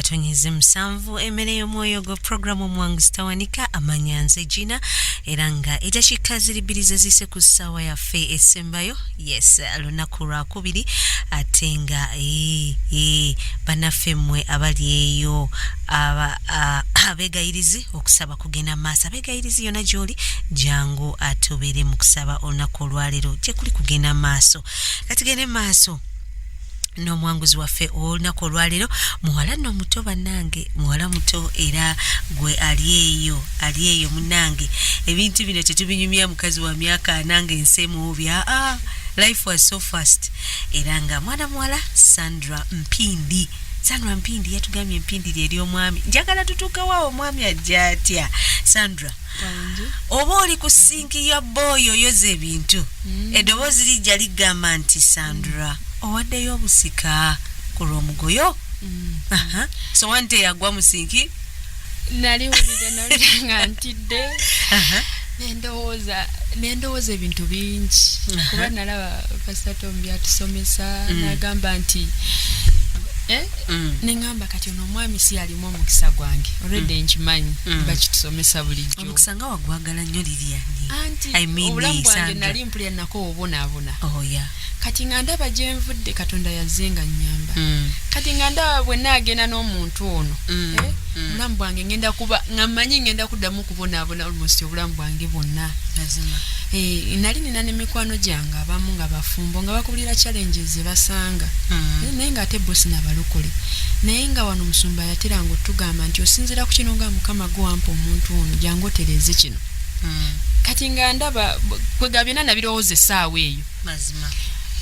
katonyeze musanvu emmere y'omwoyo go program omwangu zitawanika amanyanze gina era nga eddakiika ziri bbiri zise ku ssaawa yaffe esembayo yes lunaku lwakubiri ate nga bannaffe mmwe abali eyo abeegayirizi okusaba kugenda maaso abeegayirizi yonna gy'oli jangu atubeere mu kusaba olunaku olwaleero gye kuli kugenda maaso katugende maaso n'omwanguzi waffe olunaku olwaleero muwala nno muto bannange muwala muto era gwe ali eyo munnange ebintu bino tetubinyumya mukazi wa myaka anange ensemu bya life was so fast era nga mwana muwala Sandra Mpindi yatugambye Mpindi lyeri omwami njagala tutuukawo omwami ajja atya Sandra oba oli ku sinki ya boyo yoza ebintu eddoboozi lijja ligamba nti Sandra owaddeyo obusika ku lw'omugoyo so wante yagwa mu sinki naliwulira nga ntidde nendowooza ebintu bingi kuba nalaba pasitatom byatusomesa nagamba nti nengamba kati ono omwami si alimu omukisa gwange already nkimanyi bakitusomesa bulijjo omukisa nga wagwagala nnyo liriani obulamu bwange nali mpulira nako obonaabona kati nga ndaba gye nvudde Katonda yazzenga nnyamba kati nga ndaba bwe naagenda n'omuntu ono obulamu bwange ngenda kuba nga mmanyi ngenda kuddamu kubonaabona almost obulamu bwange bwonna nali nina n'emikwano gyange abamu nga bafumbo nga bakubulira challenges ze basanga naye nga ate bosi n'abalokole naye nga wano musumba yateranga otugamba nti osinzira ku kino nga Mukama gwampa omuntu ono jangu otereze kino kati nga ndaba kwega byonna nabirowooza essaawa eyo mazima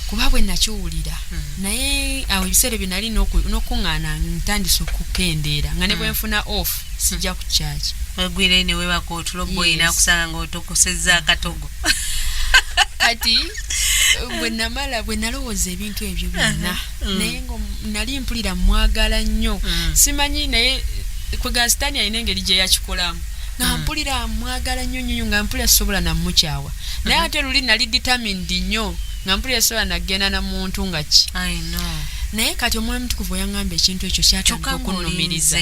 kuba bwe nakiwulira naye awo ebiseera bye nali n'okuŋŋaana ntandise okukendeera nga ne bwe nfuna off sijja ku kyaki wegwire ne webaka otulo boyi nakusanga ng'otokosezza akatogo kati bwe nalowooza ebintu ebyo byonna naye nga nali mpulira mwagala nnyo simanyi naye kwega sitaani alina engeri gye yakikolamu nga mpulira mwagala nnyo nga mpulira sobola namukyawa naye ate luli nali determined nnyo nga mpulira sobola nagenda na muntu nga ki naye kati omwana mutukuvu yaŋŋamba ekintu ekyo kyatandika okunnumiriza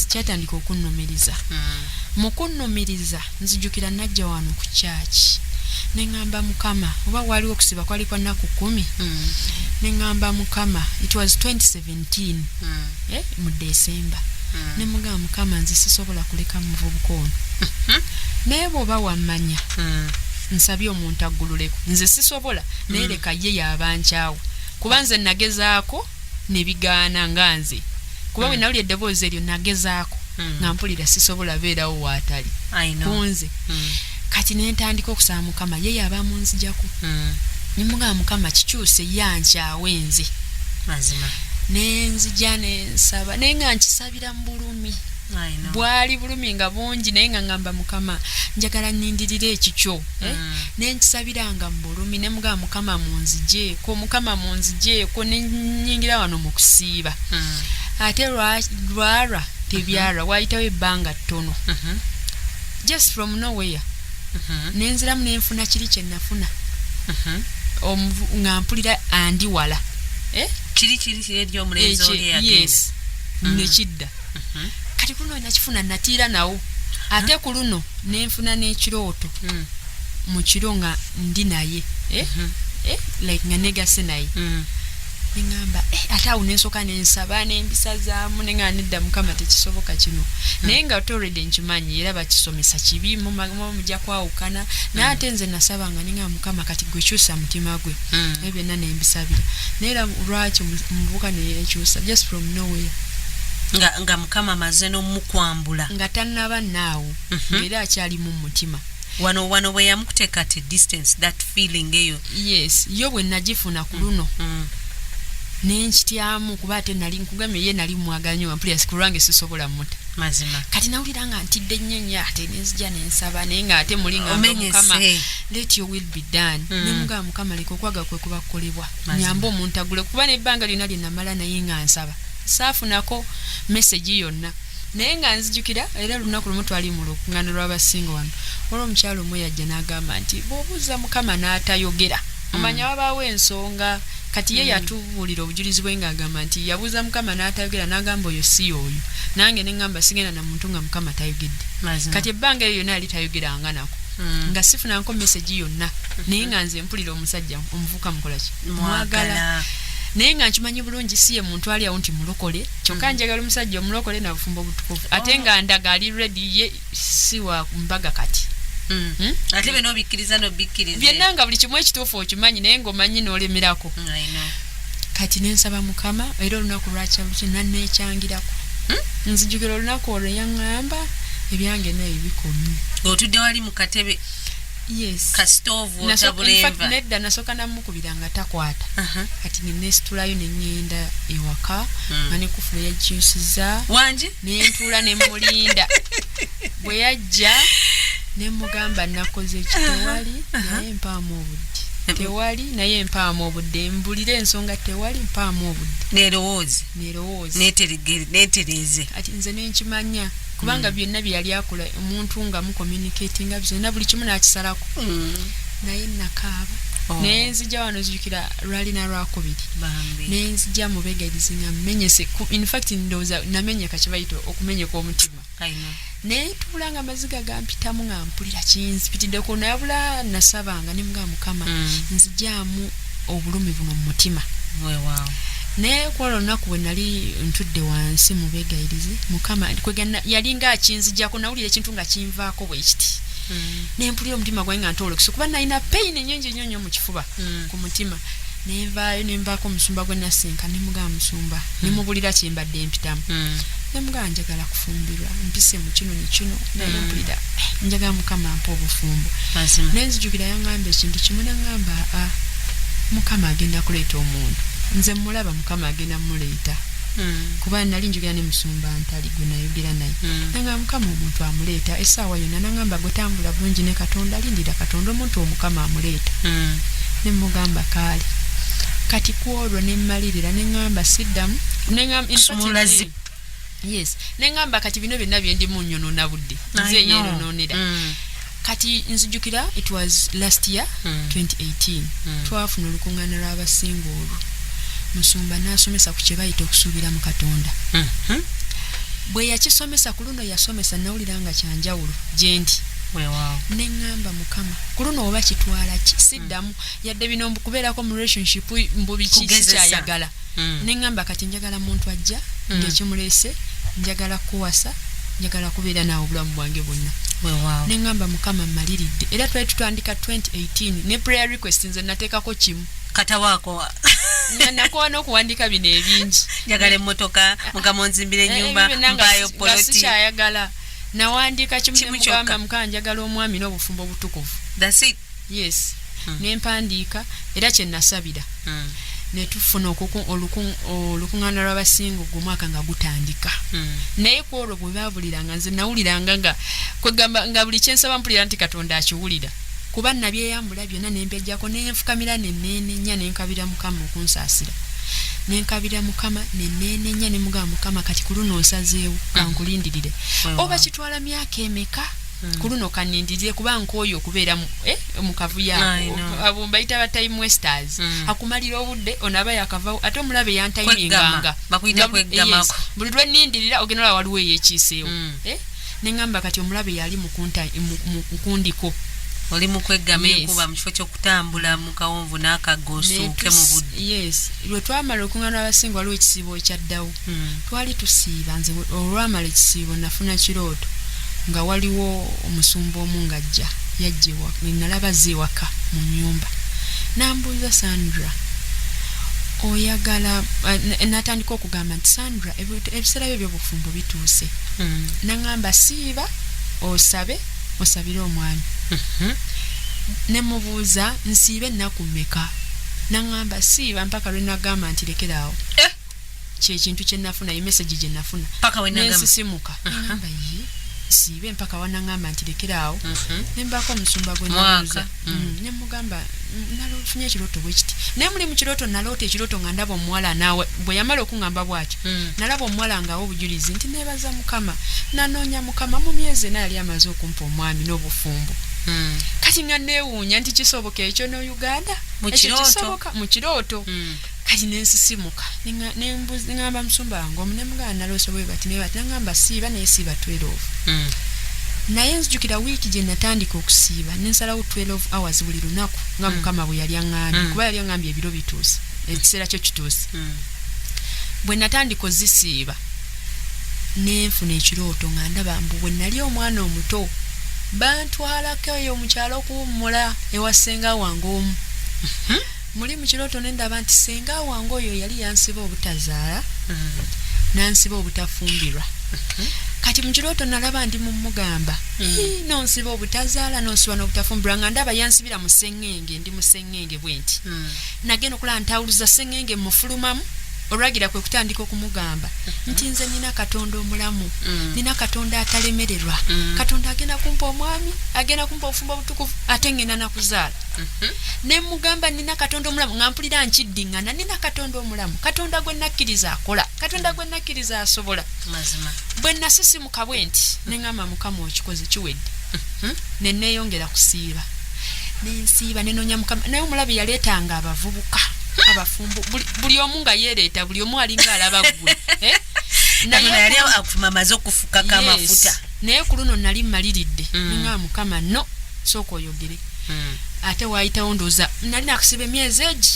kyatandika okunnumiriza mu kunnumiriza nzijukira najja wano ku kyaki neŋŋamba Mukama oba waliwo okusiba kwali kwa nnaku 10 neŋŋamba Mukama it was 2017 mu December ne mugamba Mukama nze sisobola kuleka muvubuka ono naye bw'oba wammanya nsabye omuntu aggululeko nze sisobola naye leka ye yabankyawo kuba nze nagezaako ne bigaana nga nze kuba bwe nawulira eddoboozi eryo nagezaako nga mpulira sisobola beerawo waatali kunze kati ne ntandika okusaba Mukama ye yaba munzijako ne mugamba Mukama kikyuse yankyawe nze mazima nenzija nensaba naye nga nkisabira mu bulumi bwali bulumi nga bungi naye nga ngamba Mukama njagala nindirire ekikyo nenkisabiranga mu bulumi ne mugamba Mukama munzijeeko nenyingira wano mu kusiiba ate lwalwa tebyalwa wayitawo ebbanga ttono just from nowhere nenziramu nenfuna kiri kye nafuna nga mpulira andi wala kiri ery'omulenzi oli yagenda nekidda kati kuno nakifuna natiira nawo ate ku luno nenfuna n'ekirooto mu kiro nga ndi naye like nga negase naye neŋŋamba ate awo nensooka nensaba nembisazaamu neŋŋamba nedda Mukama tekisoboka kino naye nga already nkimanyi era bakisomesa kibi mujja kwawukana naye ate nze nasabanga neŋŋamba Mukama kati gwe kyusa mutima gwe naye byonna nembisabira naye era lwaki omuvubuka neyekyusa just from nowhere nga Mukama amaze n'omukwambula nga tannaba naawo ng'era akyalimu mutima wano bwe yamukuteeka te distance that feeling eyo yes yo bwe nagifuna ku luno nenkityamu kuba ate nali nkugambye ye nali mwagala nnyo mpulira sikulwange sisobola muta mazima kati nawulira nga ntidde nnyo ate nenzija nensaba naye nga ate muli nga Mukama let your will be done ne mugamba Mukama leka okwaga kwe kuba kukolebwa nyamba omuntu agule kuba n'ebbanga lyonna lye namala naye nga nsaba saafunako message yonna naye nga nzijukira era lunaku lumu twali mu lukuŋŋaana lw'abasinga wano olwo omukyalo omwe yajja n'agamba nti bw'obuuza Mukama n'atayogera omanya wabaawo ensonga kati ye yatubuulira obujulizi bwe ng'agamba nti yabuuza mukama n'atayogera n'agamba oyo si oyo nange ne ngamba sigenda na muntu nga mukama tayogedde kati ebbanga eyo yonna yali tayogeranga nako nga sifunanko message yonna naye nga nze mpulira omusajja omuvuka mukolaki mwagala naye nga nkimanyi bulungi si ye muntu ali awo nti mulokole kyokka njagala omusajja omulokole na bufumbo butukuvu ate nga ndaga ali ready ye si wa mbaga kati ate bino bikkiriza nobikkiriza byonna nga buli kimu ekituufu okimanyi naye ng'omanyi n'olemerako kati nensaba mukama era olunaku lwakyaluki nanneekyangirako nzijukira olunaku olwo yaŋŋamba ebyange naye bikomye ng'otudde wali mu katebe yes kasitoovu otabulenva nedda nasooka namukubira nga takwata kati nenesitulayo neŋŋenda ewaka nga ne kufula yakyusiza wanje nentuula nemulinda bwe yajja nemugamba nakoze ekitewali naye mpaamu obudde tewali naye mpaamu obudde mbulire ensonga tewali mpaamu obudde nerowoozi netereze ati nze nenkimanya kubanga byonna bye yali akola omuntu nga mucommunicatinga byonna buli kimu n'akisalako naye nakaaba naye nzija wano zijukira lwalina lwakubiri naye nzija mubegerizi nga mmenyese in fact ndowooza namenye kakibayita okumenyeka omutima naye tuula nga amaziga gampitamu nga mpulira kinzipitiddeko nayabula nasabanga ne mugamba mukama nzijaamu obulumi buno mu mutima naye kwolwo olunaku bwe nali ntudde wansi mu beegayirizi mukama yalinga akinzijjako nawulira ekintu nga kinvaako bwe kiti nempulira omutima gwange nga ntolokisa kuba nalina peyini nyingi nnyo nnyo mu kifuba ku mutima nenvaayo nembaako omusumba gwe nasinka nemugamba musumba nemubulira kyembadde mpitamu nemugamba njagala kufumbirwa mpise mu kino nekino naye mpulira njagala mukama mpa obufumbo nenzijukira yaŋŋamba ekintu kimu naŋŋamba mukama agenda kuleeta omuntu nze mulaba mukama agenda muleeta kuba nali njogera ne musumba ntali gwe nayogera naye nanga mukama omuntu amuleeta essaawa yonna nangamba gwe tambula bulungi ne katonda lindira katonda omuntu omukama amuleeta ne mugamba kaali kati kwolwo nemmalirira neŋŋamba siddamu yes neŋŋamba kati bino byonna byendimu nyonoona budde nze yeeronoonera kati nzijukira it was last year 2018 twafuna olukuŋŋaana lw'abasinga olwo musumba n'asomesa ku kye bayita okusuubira mu katonda bwe yakisomesa ku luno yasomesa nawulira nga kyanjawulo gye ndi neŋŋamba mukama ku luno oba kitwala ki siddamu yadde bino kubeerako mu relationship mbubiki sikyayagala neŋŋamba kati njagala muntu ajja ng'ekimuleese njagala kuwasa njagala kubeera naawe obulamu bwange bwonna neŋŋamba mukama mmaliridde era twali tutandika 2018 ne prayer request nze nateekako kimu katawaako nakowa n'okuwandika bino ebingi njagala emmotoka mukama onzimbira ennyumba mpaayo poloti sikyayagala nawandika kimu nemugamba mukama njagala omwami n'obufumbo obutukuvu yes nempandiika era kye nasabira netufuna olukuŋŋaana lw'abasinga ogwo omwaka nga gutandika naye ku olwo bwe baabuliranga nze nawuliranga nga kwegamba nga buli kyensaba mpulira nti katonda akiwulira kuba nabyeyambula byonna nembejjako nenfukamira nenneene nnya nenkabira mukama okunsaasira nenkabira mukama nenneene nnya nemugamba mukama kati ku luno osazeewo kankulindirire oba kitwala myaka emeka ku luno kanindirire kuba nkooyo okubeera mu kavuyaako abo mbayita ba time wasters akumalira obudde onaba yakavawo ate omulabe yantayiminganga buli lwe nnindirira ogenda olaba waliwo eyekiiseewo neŋŋamba kati omulabe yali mukundiko oli mukwegama enkuba mu kifo ky'okutambula mu kawonvu n'akagga osuuke mu budde yes lwe twamala okuŋŋaana abasinga waliwo ekisiibo ekyaddawo twali tusiiba nze olwamala ekisiibo nafuna kirooto nga waliwo omusumba omu ng'ajja yajja nalaba ze ewaka mu nnyumba nambuuza Sandra oyagala natandika okugamba nti Sandra ebiseera byo by'obufumbo bituuse naŋŋamba siiba osabire omwami nemubuuza nsiibe ennaku mmeka naŋŋamba siiba mpaka lwe nagamba nti lekeraawo kyekintu kye nafuna emesagi gye nafuna nensisimuka naŋŋamba ye siibe mpaka wanaŋŋamba nti lekeraawo nembaako omusumba gwe nabuuza nemugamba nalofunye ekirooto bwe kiti naye muli mu kirooto naloota ekirooto nga ndaba omuwala naawe bwe yamala okuŋŋamba bw'atyo nalaba omuwala ngaawo obujulizi nti neebaza mukama nanoonya mukama mu myezi ena yali amaze okumpa omwami n'obufumbo kati nga neewuunya nti kisoboka ekyo no Uganda mu kirooto kati nensisimuka ngamba musumba wange omunemuganda nalose bwe bati nangamba siiba naye siiba 12 naye nzijukira wiiki gye natandika okusiiba nensalawo 12 hours buli lunaku nga mukama bwe yali aŋŋambye kuba yali aŋŋambye ebiro bituuse ekiseera kyo kituuse bwe natandika ozisiiba nenfuna ekirooto nga ndaba mbu bwe nali omwana omuto bantwalako eyo mu kyalo okuwummula ewa ssenga wange omu muli mu kirooto nendaba nti ssenga wange oyo yali yansiba obutazaala nansiba obutafumbirwa kati mu kirooto nalaba ndi mu mugamba nonsiba obutazaala nonsiba n'obutafumbirwa nga ndaba yansibira mu sseŋŋenge ndi mu sseŋŋenge bwe nti nagenda okulaba ntawuluza sseŋŋenge mufulumamu olwagira kwe kutandika okumugamba nti nze nina katonda omulamu nina katonda atalemererwa katonda agenda kumpa omwami agenda kumpa obufumbo obutukuvu ate ngenda nakuzaala ne mugamba nina katonda omulamu nga mpulira nkiddiŋŋana nina katonda omulamu katonda gwe nakkiriza akola katonda gwe nakkiriza asobola bwe nasisimuka bwe nti neŋŋamba mukama okikoze kiwedde ne neeyongera kusiiba nensiiba nenoonya mukama naye omulabi yaleetanga abavubuka abafumbo buli omu nga yeereeta buli omu alinga alaba ggwe naye yali afuma maze okufukako amafuta naye ku luno nali mmaliridde nga mukama no sooka oyogere ate waayitawo ndooza nali nakusiba emyezi egi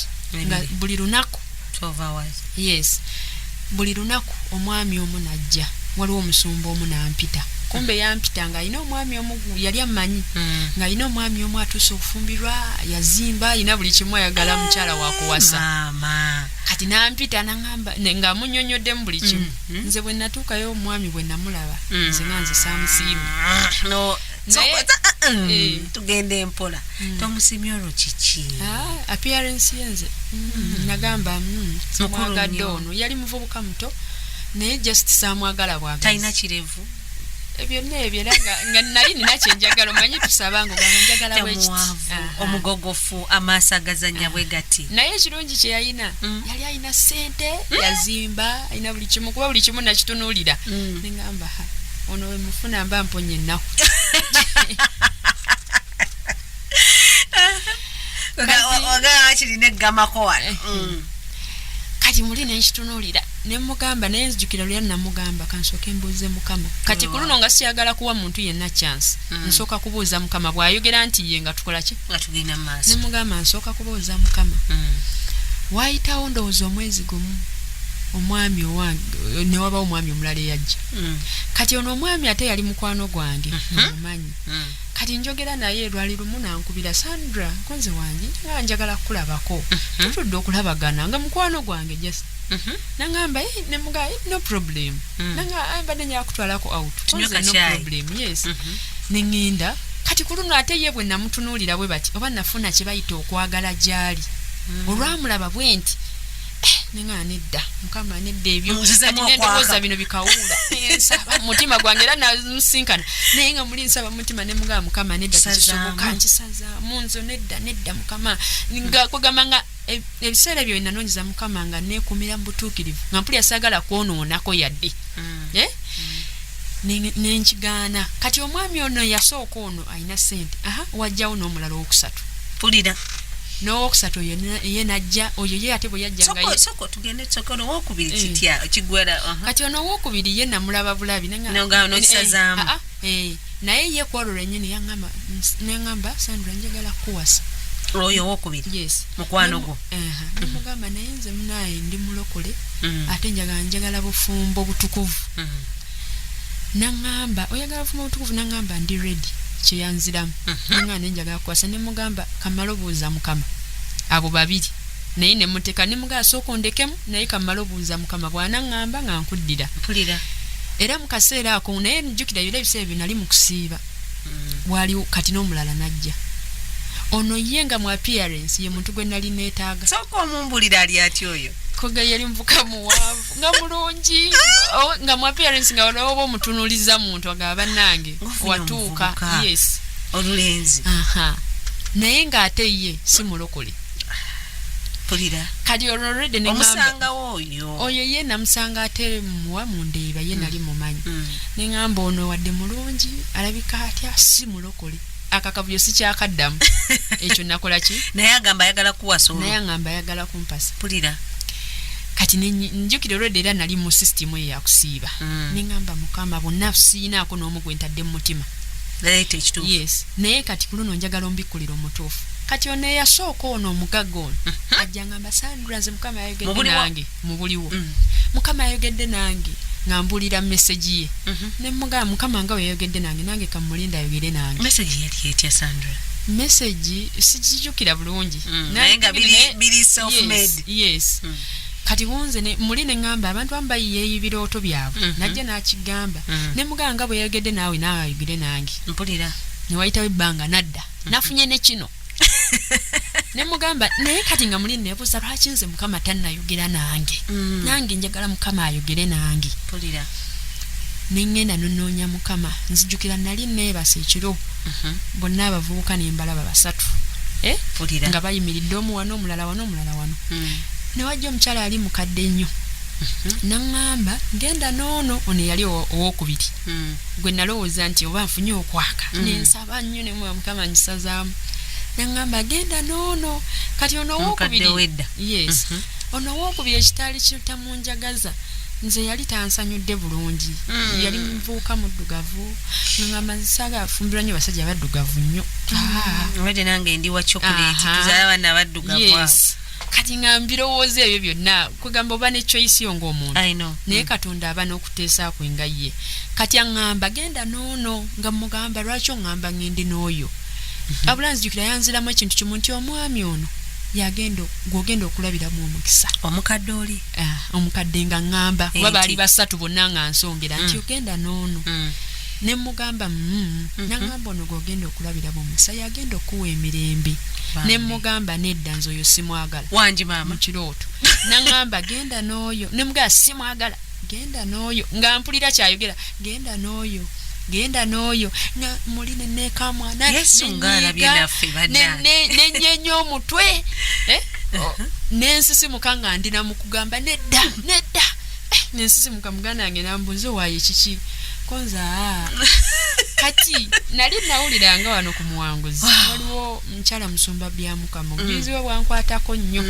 nga buli lunaku 12 hours yes buli lunaku omwami omu najja waliwo omusumba omu nampita kumbe yampita nga alina omwami omu yali amanyi nga alina omwami omu atuuse okufumbirwa yazimba alina buli kimu ayagala mukyala wakuwasa kati nampita naŋŋamba nga amunnyonnyoddemu buli kimu nze bwe natuukayo omwami bwe namulaba nze nga nze saamusiima tugende empola tomusimye olwo kiki appearance yenze nagamba simwagadde ono yali muvubuka muto naye just saamwagala bwagazi talina kirevu byonna ebyo nga nali nina kyenjagala omanyi tusaba nga njagala bwekiti omugogofu amaaso agazanya bwe gati naye ekirungi kye yalina yali alina ssente yazimba alina buli kimu kuba buli kimu nakitunuulira neŋŋamba ono we mufuna mba mponya ennaku ogaba kirina eggamako wano kati muli nenkitunuulira nemugamba naye nzijukira luyali namugamba kansooke mbuuze mukama kati ku luno nga siyagala kuwa muntu yenna chance nsooka kubuuza mukama bw'ayogera nti ye nga tukola ki nga tugenda maaso nemugamba nsooka kubuuza mukama waayitawo ndowooza omwezi gumu omwami owange ne wabawo omwami omulala eyajja kati ono omwami ate yali mukwano gwange omumanyi kati njogera naye lwali lumu nankubira Sandra nkonze wange nga njagala kukulabako tutudde okulabagana nga mukwano gwange just nangamba nemuga no problem nangamba nenya kutwalako out no problem yes nengenda kati kuluno ate ye bwe namutunuulira bwe bati oba nafuna kye bayita okwagala gyali olwamulaba bwe nti nenga nedda mukama nedda ebyo kati nendowooza bino bikawuula nsaba mutima gwange era namusinkana naye nga muli nsaba mutima nemugaa mukama nedda tekisoboka nkisazaamu nzo nedda mukama nga kugamba nga ebiseera ebyo nanoonyeza mukama nga neekumira mu butuukirivu nga mpulira saagala kwonoonako yadde nenkigaana kati omwami ono yasooka ono alina ssente wajjawo n'omulala owokusatu pulira n'owokusatu ye najja oyo ye ate bwe yajjanga soko tugende soko n'owokubiri kitya kigwera kati ono owokubiri ye namulaba bulabi n'okisazaamu naye ye kwolwo lwennyini neŋŋamba Sandra njagala kuwasa oyo owokubiri yes mukwano gwo nemugamba naye nze munaye ndi mulokole ate njagala bufumbo butukuvu naŋŋamba oyagala bufumbo butukuvu naŋŋamba ndi ready kyeyanziramu nga nenjagala kuwasa nemugamba kamala obuuza mukama abo babiri naye nemuteeka nemugala sooka ondekemu naye kamala obuuza mukama bw'anaŋŋamba nga nkuddira mpulira era mu kaseera ako naye njukira yira ebiseera byo nali mu kusiiba waliwo kati n'omulala najja ono ye nga mu appearance ye muntu gwe nali neetaaga sooka omumbulira ali ati oyo koga yali mvuka muwanvu nga mulungi nga mu appearance nga oba omutunuuliza muntu agaba nange watuuka yes olulenzi naye ng'ate ye si mulokole pulira kati olorede omusangawo oyo ye namusanga ate muwa mu ndeeba ye nali mumanyi neŋŋamba ono wadde mulungi alabika atya si mulokole akakavuyo sikyakaddamu ekyo nakola ki naye agamba ayagala kuwasa naye ngamba ayagala kumpasa pulira kati njukira olwedde era nali mu system eyo yakusiiba nengamba mukama bonna siinaako n'omu gwe ntadde mu mutima leeta ekituufu yes naye kati ku luno njagala ombikkulira omutuufu kati ono eyasooka ono omugagga ono ajja ngamba Sandra nze mukama yayogedde nange mubuliwo mukama yayogedde nange ngambulira message ye ne mugamba mukama nga we yayogedde nange kamulinda ayogere nange message yali etya Sandra message sijijukira bulungi naye nga biri self made yes kati wonze ne muli ne ngamba abantu ambaye ebirooto byabwe najja nakigamba ne muganga bwe yayogedde nawe ayogere nange mpulira ne wayitawo ebbanga nadda nafunye ne kino ne mugamba naye kati nga muli nebuuza lwaki nze mukama tannayogera nange nange njagala mukama ayogere nange pulira nengenda nonoonya mukama nzijukira nali neebasa ekiro bonna abavubuka nembalaba basatu pulira nga bayimiridde omu wano omulala wano ne wajja omukyala ali mukadde nnyo naŋŋamba ngenda noono ono yali owokubiri gwe nalowooza nti oba nfunye okwaka nensaba nnyo ne mukama ngisazaamu naŋŋamba genda noono kati ono owokubiri yes ono owokubiri ekitaali kitamunjagaza nze yali tansanyudde bulungi yali muvuuka muddugavu naŋŋamba nzisaga afumbirwa nnyo basajja baddugavu nnyo obadde nange ndi wa chocolate tuzaala bana abaddugavu kati nga mbirowooza ebyo byonna kugamba oba ne choice yo ng'omuntu naye katonda aba n'okuteesa kwenga ye kati aŋŋamba genda noono nga mugamba lwaki oŋŋamba ŋŋende n'oyo abula nzijukira yanziramu ekintu kimu nti omwami ono gw'ogenda okulabiramu omukisa omukadde oli omukadde nga ŋŋamba oba baali basatu bonna nga nsongera nti ogenda noono ne mugamba naŋŋamba ono gw'ogenda okulabiramu omukisa yagenda okuwa emirembe ne mugamba nedda nze oyo simwagala wangi maama mu kirooto naŋŋamba genda n'oyo ne mugamba simwagala genda n'oyo nga mpulira kyayogera genda n'oyo nga muli neneekamwana nenyenya omutwe nensisimuka nga ndina mu kugamba nedda nensisimuka muganda wange nambuuza owaayo ekiki konza kati nali nawulira nga wano ku muwanguzi waliwo mukyala musumba byamukama obujulizi bwe bwankwatako nnyo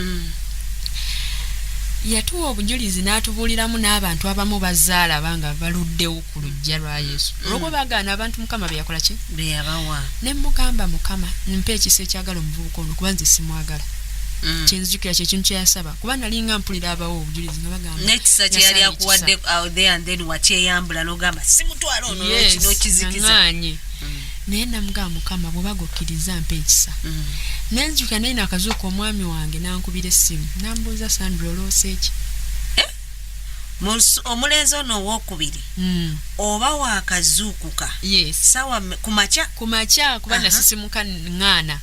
yatuwa obujulizi n'atubuuliramu n'abantu abamu bazaala banga baluddewo ku lujja lwa Yesu olwo bagaana abantu mukama be yakola ki be yabawa ne mugamba mukama mpa ekisa ekyagala omuvubuka ono kuba nze simwagala kyenzijukira kyekintu kyeyasaba kuba nalinga mpulira abawo obujulizi nga bagamba nekisa kyeyali akuwadde out there and then wakyeyambula n'ogamba simutwala ono kino kizikiza naye namugamba mukama bwe bagokkiriza mpa ekisa nenzijukira naye nakazuuka omwami wange nankubira essimu nambuuza Sandra oloose eki omulenzi ono owokubiri oba wakazuukuka sawa kumakya kuba nasisimuka ŋŋaana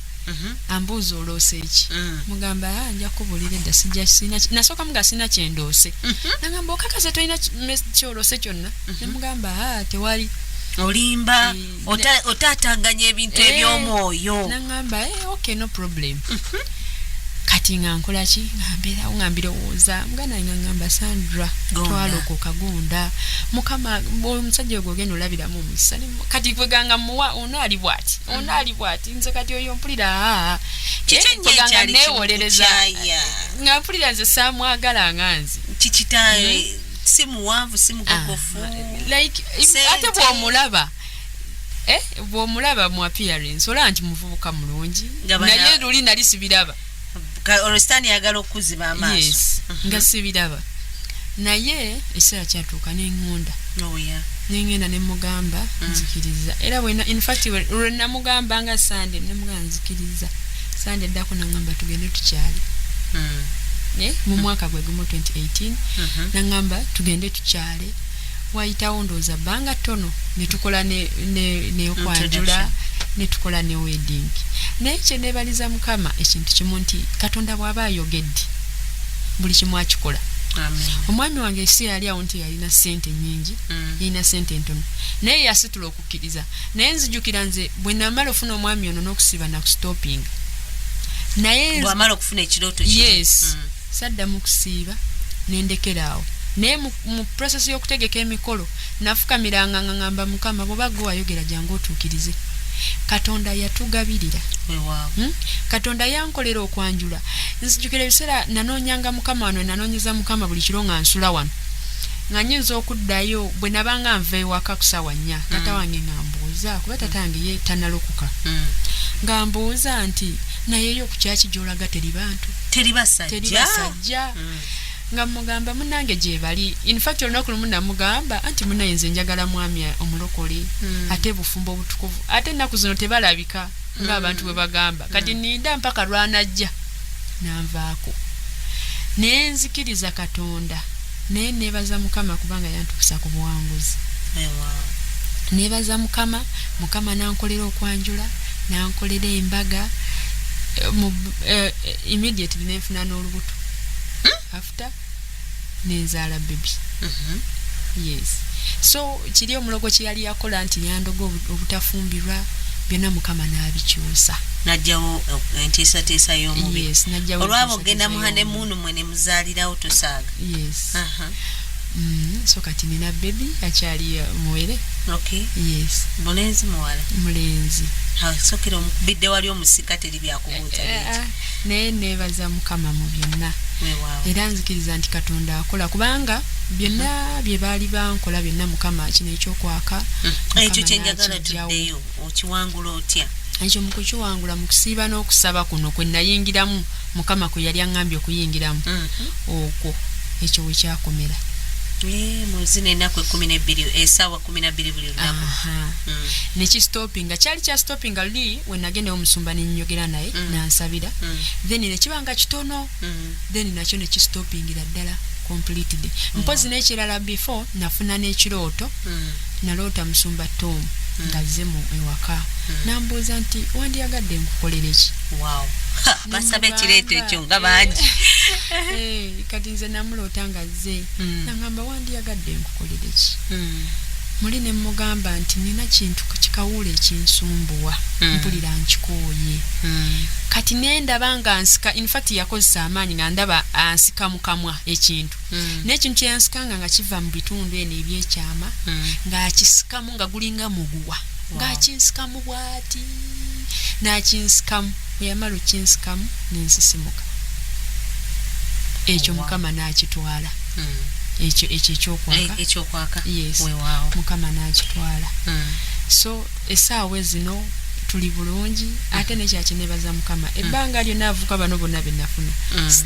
ambuuza oloose eki mugamba nja kubuulira edda nasooka muga sina kyendoose nagamba okakaze tolina kyoloose kyonna nemugamba tewali olimba otatanganya ebintu eby'omwoyo nagamba okay no problem kati nga nkola ki ngambeerawo nga mbirowooza muganda nga ngamba Sandra twalokoka gonda mukama omusajja ogwo ogenda olabiramu omukisa kati kweganga muwa ono ali bwati nze kati oyo mpulira kweganga neewolereza nga mpulira nze saamwagala nga nze kikitaye si muwanvu si mugogofu ate bw'omulaba mu appearance olaba nti muvubuka mulungi naye luli nali sibiraba olwesitaani yagala okuziba amaaso nga sibiraba naye ekiseera kyatuuka neŋŋonda nengenda nemugamba nzikiriza era infact lwenamugamba nga Sande nemugamba nzikiriza Sande eddako naŋŋamba tugende tukyali mu mwaka gwe gumu 2018 naŋŋamba tugende tukyale wayitawo ndowooza bbanga ttono netukola neokwanjula netukola ne wedding naye kyeneebaliza mukama ekintu kimu nti katonda bw'aba ayogedde buli kimu akikola omwami wange esi yali awo nti yalina ssente nnyingi yalina ssente ntono naye yasitula okukkiriza naye nzijukira nze bwe namala ofuna omwami ono n'okusiba nakusitopinga naye bw'amala okufuna ekirooto saddamu kusiiba nendekeraawo naye mu process y'okutegeka emikolo nafukamiranga nga ngamba mukama bw'oba gwe wayogera jangu otuukirize Katonda yatugabirira. Katonda yankolera okwanjula. Nzijukira ebiseera nanoonyanga Mukama wano, nanoonyeza Mukama buli kiro nga nsula wano. Nga nyinza okuddayo bwe nabanga nva ewaka ku ssaawa 4 taata wange ngambuuza kuba taata wange ye tannalokuka. Ngambuuza nti nayeyo ku kyaki gy'olaga teri bantu. Teri basajja. Nga mugamba munange gye bali. In fact olunaku lumu namugamba anti munaye nze njagala mwami omulokole ate bufumbo obutukuvu ate ennaku zino tebalabika ng'abantu bwe bagamba. Kati ninda mpaka lwanajja nanvaako. Nenzikiriza Katonda. Naye nebaza Mukama kubanga yantukisa ku buwanguzi. Nebaza Mukama nankolera okwanjula, nankolera embaga immediately nenfuna n'olubuto. After nenzaala baby. Yes. So kiri omulogo kye yali yakola nti yandogo obutafumbirwa byonna Mukama n'abikyusa. Najjawo entiisa y'omubiri. Yes, najjawo. Olwabo genda muhane munu mwene muzaalirawo tosaaga. Yes. So kati nina baby akyali muwere. Okay. Yes. Mulenzi muwala. Mulenzi. Sokera omukubidde wali omusika teri byakubuuta biki. Naye nebaza Mukama mu byonna. Era nzikiriza nti Katonda akola kubanga byonna bye baali bankola byonna Mukama kino ekyokwaka. Ekyo kyenjagala tuddeyo okiwangula otya? Ekyo mukukiwangula mu kusiiba n'okusaba kuno kwe nayingiramu Mukama kwe yali aŋŋambye okuyingiramu. Okwo ekyo we kyakomera. Mwezi n'ennaku 12 essaawa 12 buli lunaku. Nekistopinga kyali kya stopinga luli we nagendayo omusumba nennyogera naye nansabira. Then nekibanga kitono. Then nakyo nekistopingira ddala completely. Mpozi n'ekirala before nafuna n'ekirooto. Naloota musumba Tom ngazze mu ewaka. Nambuuza nti wandyagadde nkukolera ki? Wow. Basabe ekireeto ekyo nga bangi. Kati nze namuloota ngazze. Nangamba wandyagadde nkukolera ki? Muli ne mugamba nti nina kintu kikawuula ekinsumbuwa. Mpulira nkikooye. Kati nendaba nga nsika, in fact yakozesa amaanyi nga ndaba ansika mu kamwa ekintu. N'ekintu kyansikanga nga kiva mu bitundu eno ebyekyama ng'akisikamu nga gulinga muguwa. Ng'akinsikamu bw'ati. N'akinsikamu. Yamala okinsikamu nensisimuka. Ekyo Mukama n'akitwala. Ekyo ekyokwaka. Yes. Mukama n'akitwala. So essaawa zino tuli bulungi ate nekyakinebaza Mukama. Ebbanga lyonna avuka bano bonna be nafuna.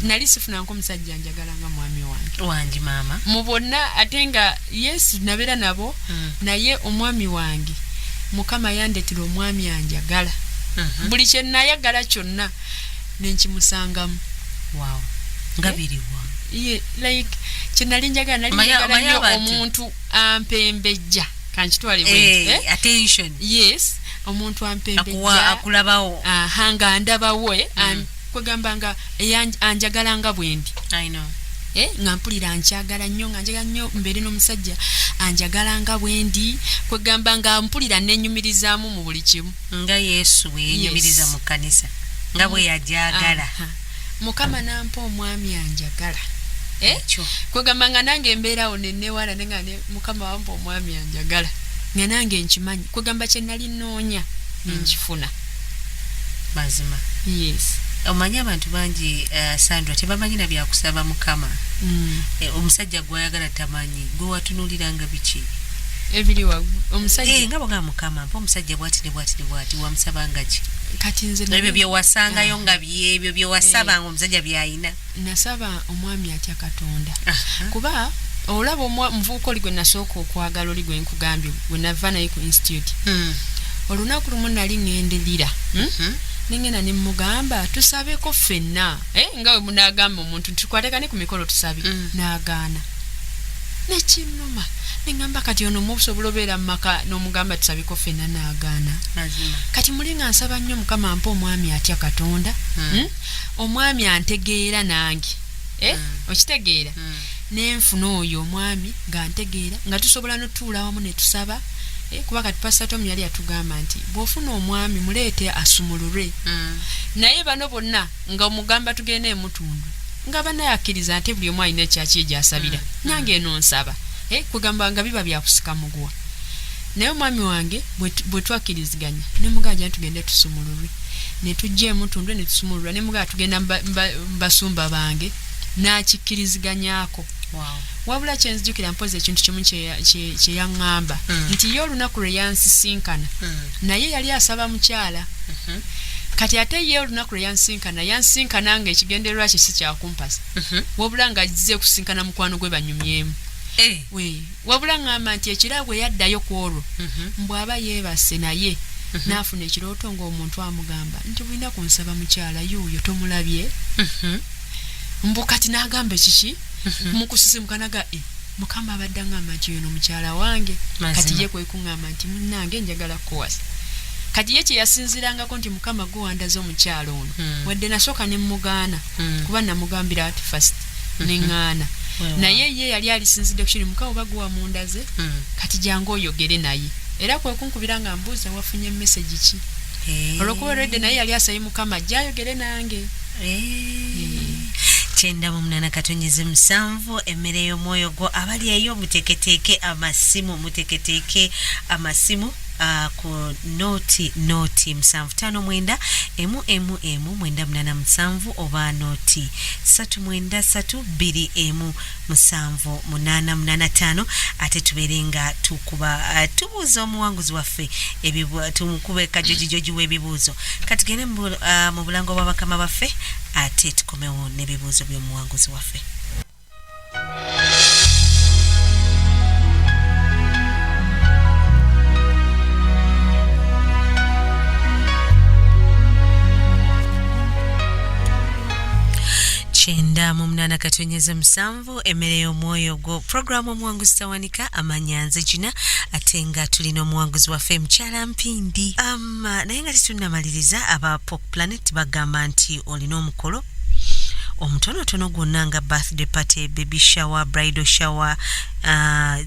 Nali sifuna nk'omusajja njagala nga mwami wange. Wangi maama. Mu bonna ate nga Yesu nabeera nabo naye omwami wange Mukama yandetera omwami anjagala. Buli kye nayagala kyonna nenkimusangamu. Wow. Ngabiriwa. Like kinali njagala nali omuntu ampembejja kankitwale bwe. Attention. Yes. Omuntu ampembejja akulabawo. Nga ndabawe kwegamba nga anjagala nga bwendi. I know. Nga mpulira nkyagala nnyo nga njagala nnyo mbeere n'omusajja anjagala nga bwendi kwegamba nga mpulira nennyumirizaamu mu buli kimu nga Yesu bwe yennyumiriza mu kkanisa nga bwe yajagala. Mukama nampa omwami anjagala. Kwegamba nga nange mbeerawo nennewala nenga Mukama wampa omwami anjagala nga nange nkimanyi kwegamba kye nali nnoonya nenkifuna. Mazima. Yes. Omanyi abantu bangi Sandra tebamanyi na byakusaba Mukama. Omusajja gw'ayagala tamanyi gwe watunulira nga biki ebiriwa omusajja nga boga Mukama mpa omusajja bwati ne bwati ne bwati wamusabanga ki? Kati nze ebyo bye wasangayo nga byebyo bye wasaba ngo omusajja byayina. Nasaba omwami atya Katonda. Kuba olaba omuvuuko oli gwe nasooka okwagala oli gwe nkugambye gwe nava naye ku institute. Olunaku lumu nali ŋŋenderira. Nengena nimugamba tusabeko ffenna nga we munagamba omuntu tukwatekane ku mikolo tusabe. N'agaana nekinnuma nengamba kati ono mubusobola obeera mu maka n'omugamba tusabeko ffenna n'agaana. Kati mulinga nsaba nnyo Mukama mpa omwami atya Katonda. Omwami antegeera nange. Okitegeera nenfuna oyo omwami ng'antegeera nga tusobola n'otuula wamu ne tusaba. Kuba kati Pastor Tom yali atugamba nti bw'ofuna omwami muleete asumululwe. Naye bano bonna nga omugamba tugende emutundu nga banayakkiriza nti buli omu alina ekyaki gy'asabira. Nange eno nsaba. Kugamba nga biba byakusika muguwa. naye omwami wange bwe twakiriziganya ne mugaja tugende tusumululwe ne tujjeemu tundwe ne tusumululwa ne mugaja tugenda basumba bange n'akikkiriziganyako. Wabula kyenzijukira mpozi ekintu kimu kye yaŋŋamba nti ye olunaku lwe yansisinkana naye yali asaba mukyala kati ate ye olunaku lwe yansinkana nga ekigendererwa kye si kyakumpasa wabula nga ajjize kusinkana mukwano gwe banyumyemu. Wabula ŋŋamba nti ekira bwe yaddayo ku olwo mbw'aba yeebase naye n'afuna ekirooto ng'omuntu amugamba nti bulina kunsaba mukyala yuuyo tomulabye. Mbu kati n'agamba kiki mukusisimukanaga mukama abadde aŋŋamba nti yono mukyala wange kati ye kwe kuŋŋamba nti munnange njagala kuwasa. Kati ye kye yasinzirangako nti mukama gwe wandaze omukyala ono wadde nasooka ne mugaana kuba namugambira ati fast neŋŋaana naye ye yali alisinzidde kukiri mukama oba gwe wamundaze kati jangu oyogere naye era kwe kunkubira nga mbuuza wafunye message ki olwokuba olwedde naye yali asabye mukama ajja ayogere nange. 9:7 emmere y'omwoyo gwo abali eyo muteketeeke amasimu ku noti 759 987 oba noti 393217885 ate tuberenga tukuba tubuuza omuwanguzi waffe tumukube kajojijoji w'ebibuuzo katugende mu bulango bw'abakama baffe ate tukomewo n'ebibuuzo by'omuwanguzi waffe. Chenda mu 8:7 emmere y'omwoyo gwo programu omuwanguzi tawanika amanyanze gina ate nga tulina omuwanguzi waffe mukyala Mpindi. Naye nga tetunnamaliriza aba Pop Planet bagamba nti olina omukolo omutonotono gwonna nga birthday party, baby shower, bridal shower,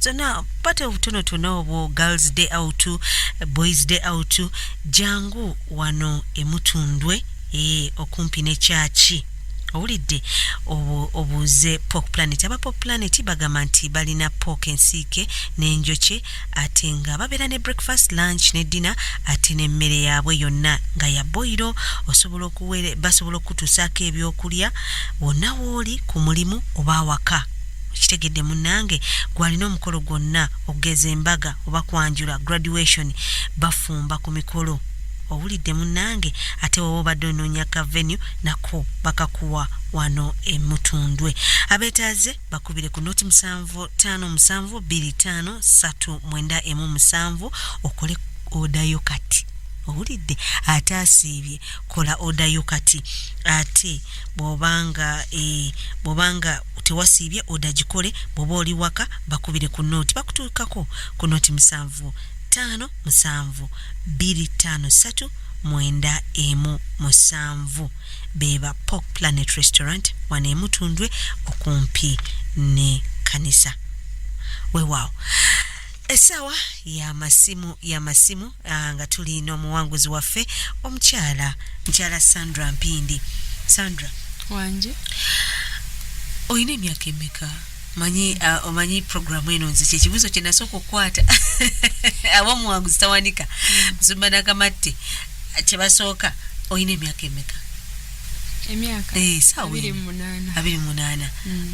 zonna pate obutonotono obwo, girls day out, boys day out, jangu wano emutundwe okumpi ne chachi. Owulidde obuuze Pork Planet. Aba Pork Planet bagamba nti balina pork ensiike n'enjoke ate nga babeera ne breakfast, lunch ne dinner ate n'emmere yaabwe yonna nga ya boiro basobola okutuusaako ebyokulya wonna wooli ku mulimu oba awaka. Kitegedde munnange gwalina omukolo gwonna okugeza embaga oba kwanjula graduation bafumba ku mikolo. Owulidde munnange ate wowe obadde onoonya ka venue nako bakakuwa wano emutundwe. Abeetaaze bakubire ku noti 757253917 okole odayo kati. Owulidde ate asiibye kola odayo kati ate bw'obanga tewasiibye odagikole bw'oba oli waka bakubire ku noti bakutuukako ku noti 757253917 beba Pork Planet Restaurant wane mutundwe okumpi ne kanisa. Weewaawo esawa ya masimu nga tulina omuwanguzi waffe omukyala Sandra Mpindi. Sandra wanje oyina emyaka emeka? Omanyi programu eno nze kyekibuuzo kye nasooka okukwata abo omuwanguzi tawanika Nsumba Nakamatte kye basooka. Oyina emyaka emeka? Emyaka 28.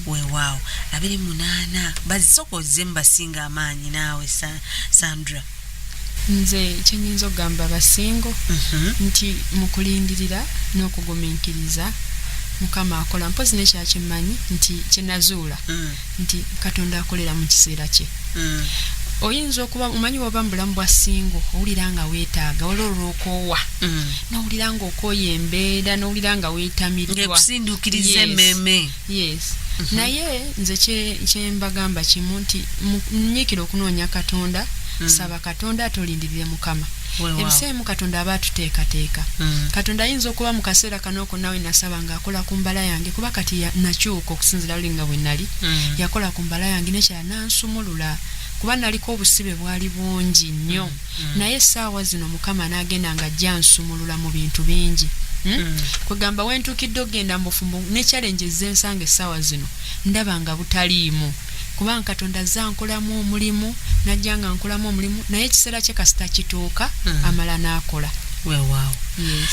Weewaawo 28 bazisooka ozze mbasinga amaanyi naawe Sandra. Nze kyenyinza okugamba basingo nti mukulindirira n'okugumiikiriza Mukama akola mpozi nekyakimanyi nti kyenazuula nti Katonda akolera mu kiseera kye. Oyinza okuba omanyi waba mbulamu bwa singo owulira nga weetaaga olw'okoowa n'owulira nga okooya embeera n'owulira nga weetamiddwa ng'ekusinduukiriza emmeme. Yes. Naye nze kyembagamba kimu nti nyiikira okunoonya Katonda, saba Katonda atolindirire Mukama. Ebiseemu Katonda aba atuteekateeka. Katonda ayinza okuba mu kaseera kanooko nawe nasaba ng'akola ku mbala yange kuba kati nakyuka okusinzira luli nga bwe nali yakola ku mbala yange nekyala nansumulula kuba naliko obusibe bwali bungi nnyo naye essaawa zino Mukama n'agenda nga ajja nsumulula mu bintu bingi. Kwegamba wentuukidde ogenda mu bufumbo ne challenges zensanga essaawa zino ndaba nga butaliimu kubanga Katonda zankolamu omulimu najjanga nkolamu omulimu naye ekiseera kye kasita kituuka amala n'akola. Weewaawo. Yes.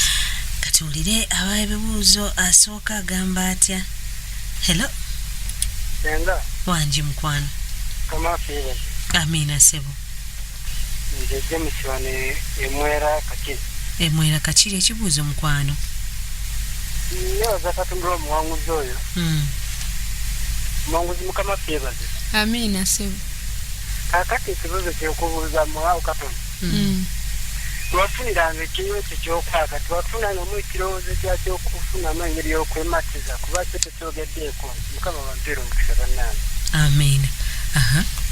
Katuwulire abaebibuuzo asooka agamba atya? Hello. Sandra. Wangi mukwano. Kama fiba. Amina sebo. Nze James wane emwera kakiri. Emwera kakiri ekibuuzo mukwano. Leo zakatumbula omuwanguzi oyo. Omuwanguzi mukama fiba. Amina sebo. Kakati ekibuuzo ky'okubuuza muwaawo Katonda. Twafuniranga ekiyooto ky'okwaka twafunangamu ekirowoozo ky'okufunamu engeri y'okwematiza kuba kyo tekyogeddeeko mukama bampeera omukisa bannange. Amina.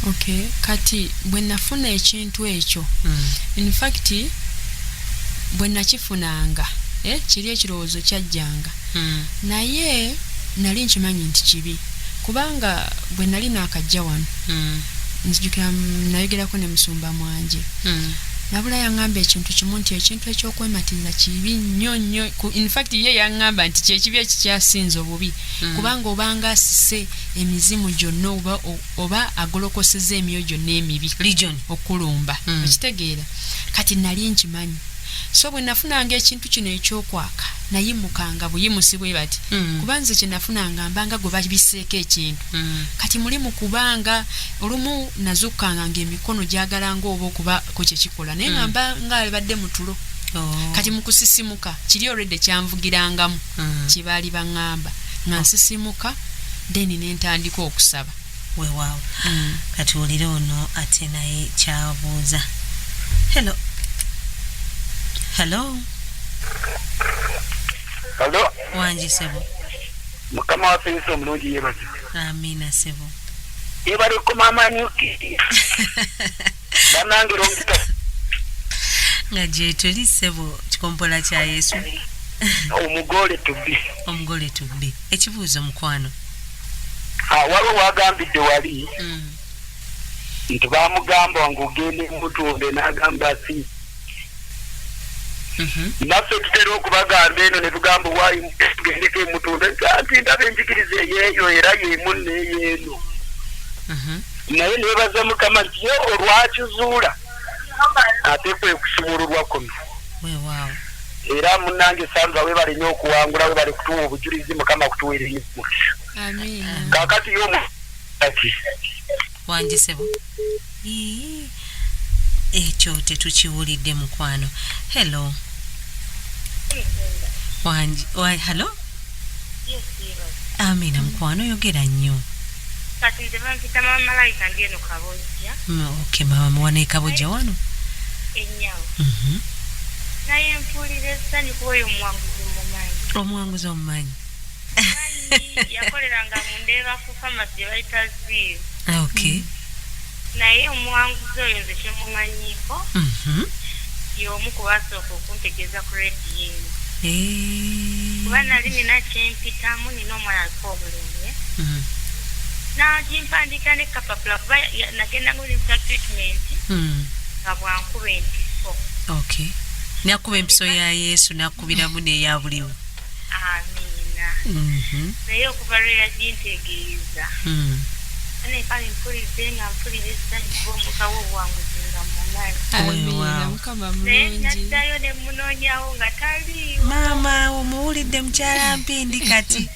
Okay, kati bwe nafuna ekintu ekyo in fact bwe nakifunanga kiri ekirowoozo kyajjanga naye nali nkimanyi nti kibi kubanga bwe nali naakajja wano nzijukira nayogerako ne musumba mwanje nabula yaŋŋamba ekintu kimu nti ekintu ekyokwematiza kibi nnyo nnyo. In fact ye yaŋŋamba nti kyekibi ekikyasinza obubi kubanga obanga asise emizimu gyonna oba agolokoseza emyoyo gyonna emibi Legion okulumba okitegeera kati nali nkimanyi. So bwe nafunanga ekintu kino ekyokwaka nayimukanga buyimusi bwe bati kuba nze kye nafunanga mbanga gwe babiseeko ekintu kati mulimu kubanga olumu nazukkanga ng'emikono gyagalanga oba okuba ku kyekikola naye ngamba nga badde mu tulo kati mu kusisimuka kiri already kyanvugirangamu kye baali baŋŋamba nga nsisimuka then ne ntandika okusaba. Weewaawo. Kati olire ono ate naye kyabuuza. Hello. Hello. Hello. Wangi sebo. Mukama waffe Yesu omulungi yebaze. Amina sebo. Yebale ku mama nyuki. Bannange longita. Nga gye tuli sebo kikompola kya Yesu. Omugole tubbi. Omugole tubbi. Ekibuuzo mukwano. Waliwo wagambidde wali nti baamugamba ng'ogende mutunde n'agamba si. Naffe tutera okubagamba eno ne tugamba waayi tugendeko emutunde nti ndaba enjigiriza eyeeyo era yeemu neeyeeno. Naye neebaza Mukama nti ye olwakizuula ate kwe kusumululwa kuno. Weewaawo. Era munnange Sandra weebale nnyo okuwangula weebale kutuwa obujulizi Mukama kutuweera ennyo. Amina. Kaakati ati Wangi sebo. Ekyo tetukiwulidde mukwano. Hello. Wangi. Hello. Yes, Amina mukwano yogera nnyo. kati nze bampita mama Malayika ndi eno Kabojja. Okay mama wane Kabojja wano. Ennyawo. Naye mpulira essanyu kuba oyo omuwanguzi mumanyi. Omuwanguzi omumanyi. Yakoleranga mu Ndeeba ku famasi gye bayita Ziiru. Okay. Naye omuwanguzi oyo nze kyemumanyiiko y'omu ku basooka okuntegeeza ku rediyo eno. Kuba nali nina kyempitamu nina omwana aliko obulemu. Nagimpandika ne kapapula kuba nagenda ng'olimpa treatment nga bwankuba empiso. Okay. Nakuba empiso ya Yesu nakubiramu n'eya buliwo. Amina. Naye okuva lwe yagintegeeza ane kale mpulidde nga mpulira essanyu kuba omukawo obuwanguzi nga mumanyi. Amina. Mukama mulungi. Naddayo ne munoonyawo nga taliiwo. Mama omuwulidde mukyala Mpindi kati.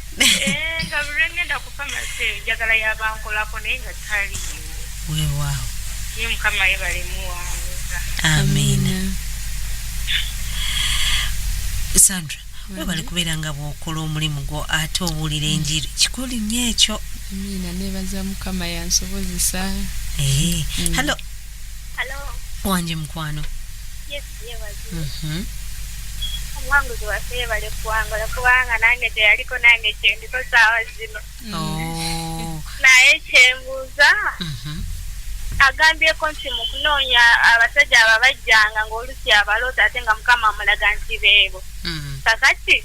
Nga lwe ngenda ku famasi eyo njagala yabankolako naye nga taliiwo. Weewaawo. Ye Mukama yebale muwanguza. Amina. Sandra, webale kubeera nga bw'okola omulimu gwo ate owulira enjiri kikulu nnyo ekyo. Amina nebaza Mukama yansobozesa. Hello. Hello. Wangi mukwano. Yes, yebaze. Omuwanguzi waffe yebale kuwangula kubanga nange teyaliko nange kyendiko saawa zino. Naye kyembuuza agambyeko nti mu kunoonya abasajja ababajjanga ng'olusi abaloota ate nga Mukama amulaga nti beebo. Kakati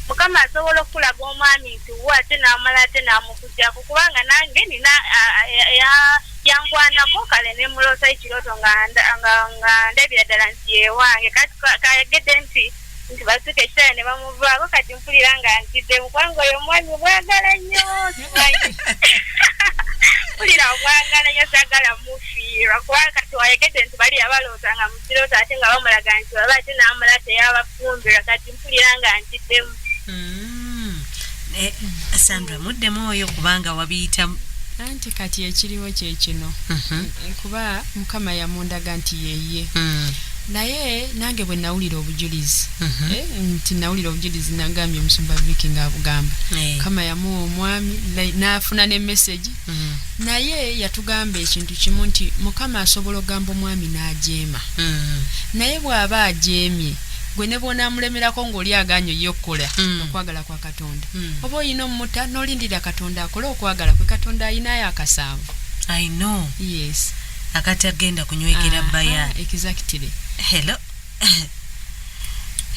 Mukama asobola okulaga omwami nti wo ate n'amala ate n'amukujjako kubanga nange nina yankwanako kale ne muloosa ekirooto nga ndabira ddala nti yewange kati kayegedde nti basika ekitala ne bamuvaako kati mpulira nga ntidde mukwanga oyo omwami mwagala nnyo kimanyi. mpulira okwagala nnyo saagala mufiirwa kubanga kati wayegedde nti bali abalootanga mu kirooto ate nga bamulaga nti baba ate n'amula teyabafumbirwa kati mpulira nga ntiddemu. Sandra muddemu oyo kubanga wabiyita anti kati ekiriwo kye kino kuba Mukama yamundaga nti yeye naye nange bwe nawulira obujulizi nti nawulira obujulizi nagambye omusumba Vicky ng'abugamba Mukama yamuwa omwami n'afuna ne message naye yatugamba ekintu kimu nti Mukama asobola okugamba omwami n'ajeema naye bw'aba ajeemye gwe ne bw'onaamulemerako ng'oli aganyo y'okkola okwagala kwa Katonda oba oyina omutta n'olindira Katonda akole okwagala kwe Katonda ayinayo akasanvu. I know. Yes. Akatagenda kunywekera baya. Exactly. Hello.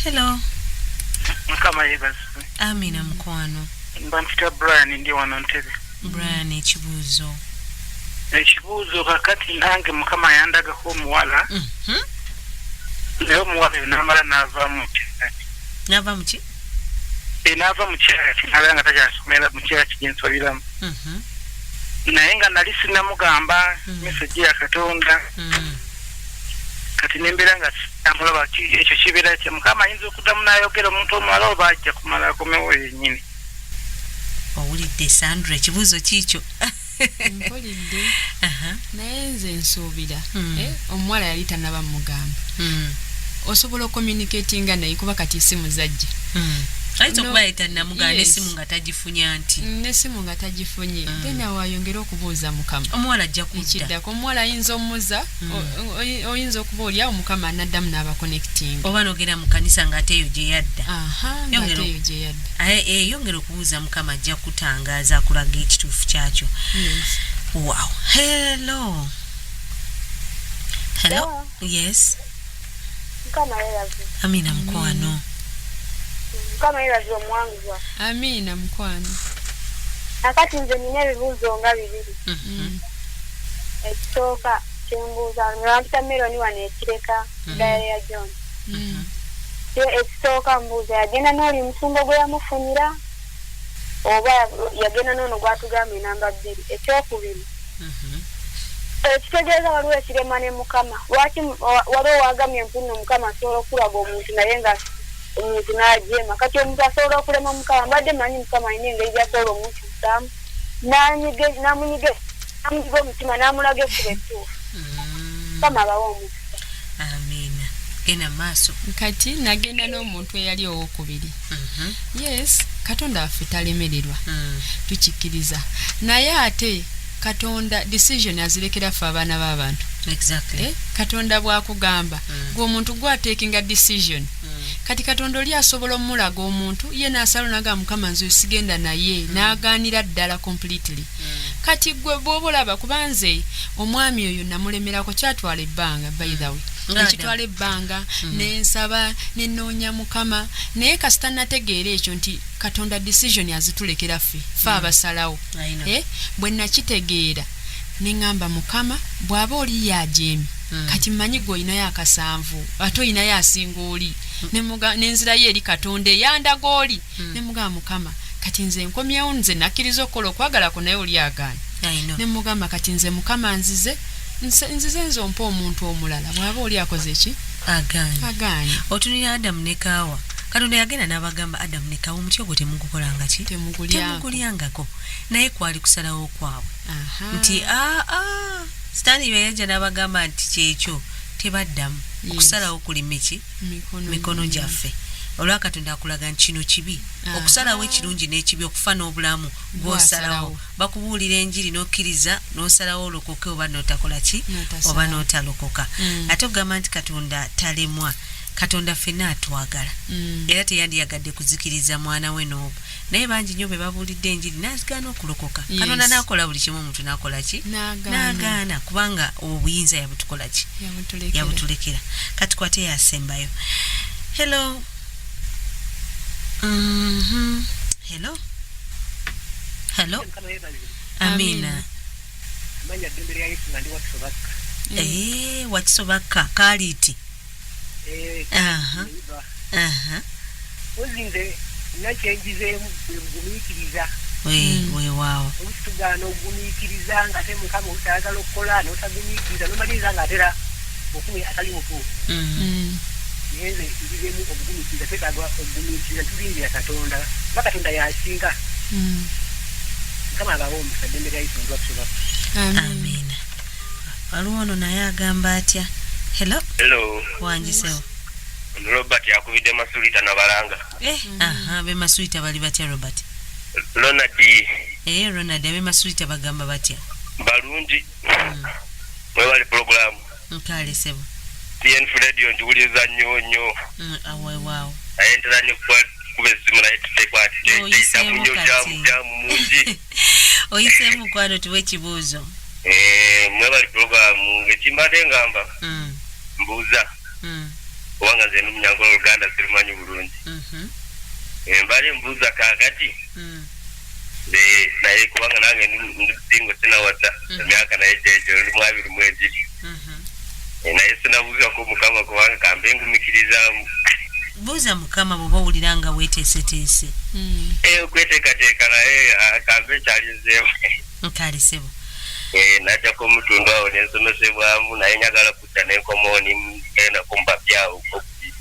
Hello. Mukama yebaze. Amina mukwano. Mbampita Brian ndi wano Ntebe. Brian ekibuuzo. Ekibuuzo kakati nange Mukama yandagako omuwala. Naye omuwala n'amala n'ava mu kyaki. N'ava mu ki? N'ava mu kyaki naye nga takyasomera mu kyaki gye nsobiramu. Naye nga nali sinnamugamba meseji ya Katonda. Kati nembeera nga amulaba ekyo kibeera kye Mukama ayinza okuddamu n'ayogera omuntu omulala oba ajja kumala akomewo yennyini. Owulidde Sandra ekibuuzo kiikyo? Mpulidde naye nze nsuubira omuwala yali tannaba mugamba osobola okommunikatinga naye kuba kati essimu zajja ayinza okuba yetannamugamba n'essimu nga tagifunya nti n'essimu nga tagifunye then awo ayongera okubuuza Mukama omuwala ajja kudda ekiddako omuwala ayinza omuzza oyinza okuba oliawo Mukama anaddamu n'abakonecting oba n'ogenda mu kanisa ng'ate eyo gye yadda ng'ateyo gye yadda yongera okubuuza Mukama ajja kutangaaza akulaga ekituufu kyakyo. Wow. Hello. Yes. Mukama yebaze. Amina mukwano. Mukama yebaze omuwangulwa. Amina mukwano. Akati nze nina ebibuuzo nga bibiri. Ekisooka kyembuuza nwampita Meloni wano ekireka Diary ya John. Ekisooka mbuuza yagenda n'oli musumba gwe yamufunira oba yagenda n'ono gwatugamba enamba 2. Ekyokubiri ekitegeeza waliwo ekirema ne Mukama lwaki waliwo waagamye empunu Mukama asobola okulaga omuntu naye nga omuntu n'ajeema kati omuntu asobola okulema Mukama mbadde manyi Mukama alina engeri gy'asobola omuntu busaamu n'amunyiga omutima n'amulaga ekkuba ettuufu Mukama abawa omukisa. Amina. Genda maaso. Kati nagenda n'omuntu eyali owokubiri. Yes, Katonda waffe talemererwa. Tukikkiriza. Naye ate Katonda decision azirekera ffe abaana b'abantu. Exactly. Katonda bw'akugamba gwe omuntu gwatekinga decision. Kati Katonda oli asobola omulaga omuntu ye n'asala n'agamba Mukama nze sigenda naye n'agaanira ddala completely. Kati gwe bw'oba olaba kubanze omwami oyo namulemerako kyatwala ebbanga by the way. Ekitwala ebbanga n'ensaba n'ennoonya Mukama naye kasita nategeera ekyo nti Katonda decision azitulekera ffe abasalawo. Bwe nakitegeera neŋŋamba Mukama bw'aba oli yajeemi kati mmanyi gwe olinayo akasanvu ate olinayo asinga oli n'enzirayo eri Katonda eyandaga oli nemugamba Mukama kati nze nkomyewo nze nakkiriza okukola okwagalako naye oli agaanye nemugamba kati nze Mukama nzize nze ompa omuntu omulala bw'aba oli akoze ki agaanye. Otunira Adamu ne Kaawa Katonda yagenda n'abagamba Adamu ne Kaawa omuti ogwo temugukolanga ki temugulyangako naye kwali kusalawo kwabwe nti Sitaani yajja n'abagamba nti kyekyo tebaddamu okusalawo kulime ki mikono gyaffe olwa Katonda akulaga nti kino kibi okusalawo ekirungi n'ekibi okufa n'obulamu gw'osalawo bakubuulira enjiri n'okkiriza n'osalawo olokoke oba n'otakola ki oba n'otalokoka ate ogamba nti Katonda talemwa Katonda ffenna atwagala era teyandiyagadde kuzikiriza mwana we n'obu naye bangi nnyo be babuulidde enjiri n'azigaana okulokoka Katonda n'akola buli kimu omuntu n'akola ki n'agaana kubanga obuyinza yabutukola ki yabutulekera kati kwate yasembayo. Hello. Hello. Amina. Wakisobaka Kaliti. Ozinze nakyenjizeemu bwebugumiikiriza weewaawo olutugaana ogumiikiriza nga ate mukama otayagala okukola n'otagumiikiriza nomaliriza ng'atera okumi atali mutuufu naye nze nziremu obugumiikiriza twetaaga ogumiikiriza tulindira katonda kuba katonda yasinga mukama abawo omukisa ddembe lya yesu ndwakusoba amiina waliwo ono naye agamba atya hello wangisewo Robert yakubidde masulita nabalanga be masulita bali batya Robert Ronald abe masulita bagamba batya balungi mwebali programu nkalesebo enfu radio njiwuliza nnyo weewaawo ayentera ne kuba essimu naye tutekwati jamu mungi oyiseemu mukwano tuwe ekibuuzo mwebali programu ng'ekimbadde ngamba mbuuza kubanga nze n'omunyango Oluganda sirumanyi bulungi mbale mbuuza kaakati naye kubanga nange ndingo sinawata emyaka naye gyegyo ndi mu 22 naye sinabuuzako mukama kubanga kambe ngumikirizaamu buuza mukama bw'oba owulira nga weeteeseteese okweteekateeka naye kambe ekyalizeemu nkalisebo najjako omutundu awo nensomesebwamu naye njagala kudda nenkomawo nigenako mubapyawo okubiri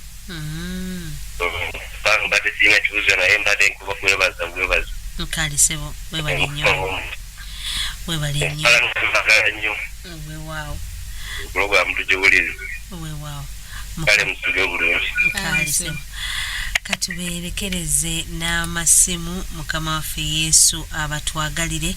kubanga mbadde sirina kibuuzo naye mbadde nkuba kwebaza bwebaza nkalisebo webale nnyo bagala nnyo weewaawo pulogulamu tugiwulire weewaawo kale musubye obulungi nkalisebo katubeerekereze n'amasimu mukama waffe yesu abatwagalire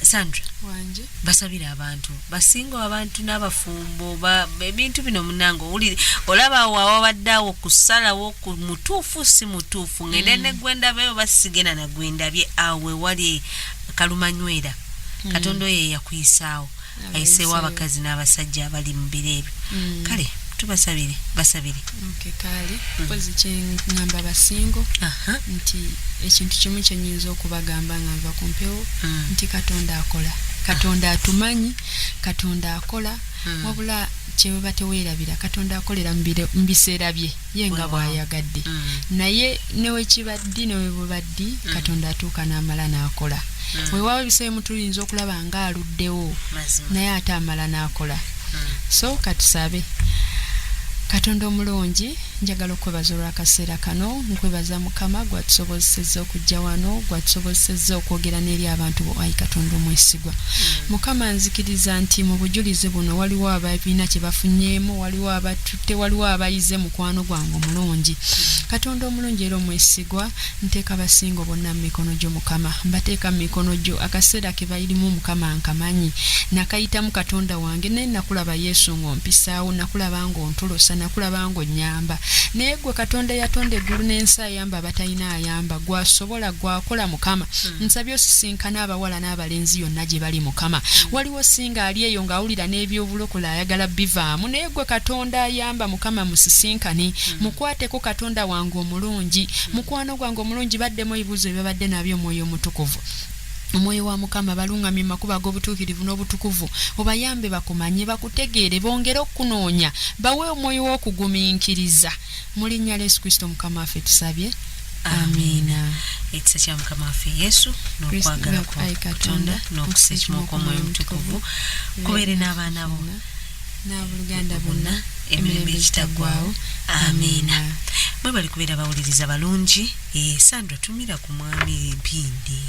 Sandra wanje basabira abantu basinga abantu n'abafumbo ebintu bino munango olaba awo baddawo kusalawo ku mutuufu si mutuufu ngende ne gw'endabe basigena na gw'endabye awe wali kalumanywera katonda oyo yakuyisaawo ayiseewo abakazi n'abasajja abali mu biro ebyo kale tubasabire basabire kale pozi kyengamba basingo nti ekintu kimu kyenyinza okubagamba nga nva ku mpewo nti katonda akola katonda atumanyi katonda akola wabula kyeba teweerabira katonda akolera mu biseera bye ye nga bw'ayagadde naye newekibaddi newebwebaddi katonda atuuka n'amala n'akola weewaawo ebiseera tuyinza okulaba nga aluddewo naye ate amala n'akola so katusabe katonda omulungi njagala okwebaza olw'akaseera kano nkwebaza mukama gwatusobozesezza okujja wano gwatusobozesezza okwogera n'eri abantu bo ayi katonda omwesigwa mukama nzikiriza nti mu bujulizi buno waliwo ababiina kye bafunyeemu waliwo abatutte waliwo abayize mukwano gwange omulungi katonda omulungi era omwesigwa nteeka basingo bonna mu mikono gyo mukama mbateeka mu mikono gyo akaseera ke bayirimu mukama nkamanyi nakayitamu katonda wange naye nakulaba yesu ng'ompisaawo nakulaba ng'ontolosa nakulaba ng'onnyamba naye gwe katonda yatonda eggulu n'ensi ayamba abatalina ayamba gwasobola gwakola mukama nsabye osisinkana abawala n'abalenzi yonna gye bali mukama waliwo singa ali eyo ng'awulira n'ebyobulokola ayagala bivaamu naye gwe katonda ayamba mukama musisinkane mukwateko katonda wange omulungi mukwano gwange omulungi baddemu ebibuuzo bye babadde nabyo omwoyo omutukuvu omwoyo wa mukama balungamye makuba ag'obutuukirivu n'obutukuvu obayambe bakumanye bakutegeere bongere okukunoonya bawe omwoyo w'okugumiikiriza mu linnya lya Yesu Kristo mukama waffe tusabye amiina ekisa kya mukama waffe yesu n'okwagala kwa katonda n'okusa ekimu kw'omwoyo omutukuvu kubeere n'abaana bo n'abooluganda bonna emirembe ekitaggwaawo amiina mwe bali kubeera bawuliriza balungi Sandra tumira ku mwami Mpindi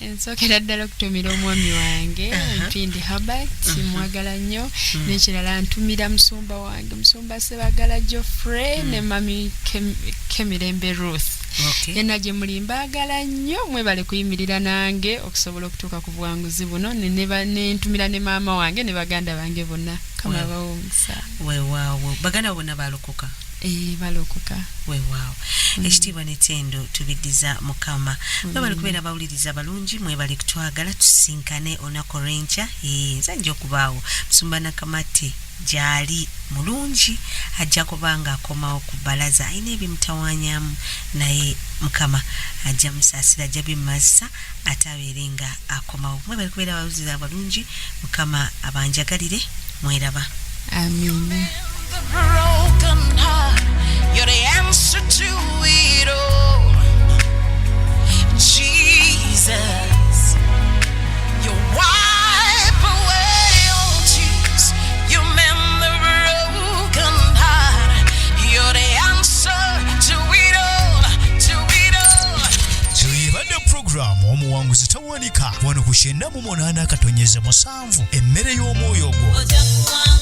ensokera ddala okutumira omwami wange Mpindi Herbert mwagala nnyo n'ekirala ntumira musumba wange musumba Sebagala Geoffrey ne mami Kemirembe Ruth yena gye muli mbaagala nnyo mwebale kuyimirira nange okusobola okutuuka ku buwanguzi buno nentumira ne maama wange ne baganda bange bonna kama bawo omukisa weewaawo baganda bonna balokoka balokoka weewaawo ekitiibwa n'ettendo tubiddiza mukama mwebale kubeera bawuliriza balungi mwebale kutwagala tusinkane olunaku lw'enkya nze nja okubaawo musumba Nakamati gyali mulungi ajja kubanga akomawo ku bbalaza alina ebimutawaanyamu naye mukama ajja musaasira ajja bimazisa ate abeere nga akomawo mwebale kubeera bawuliriza balungi mukama abanjagalire mweraba amiina. The broken heart, you're the answer to it all. ku 98 katonyeza 7 emmere y'omwoyo gwo.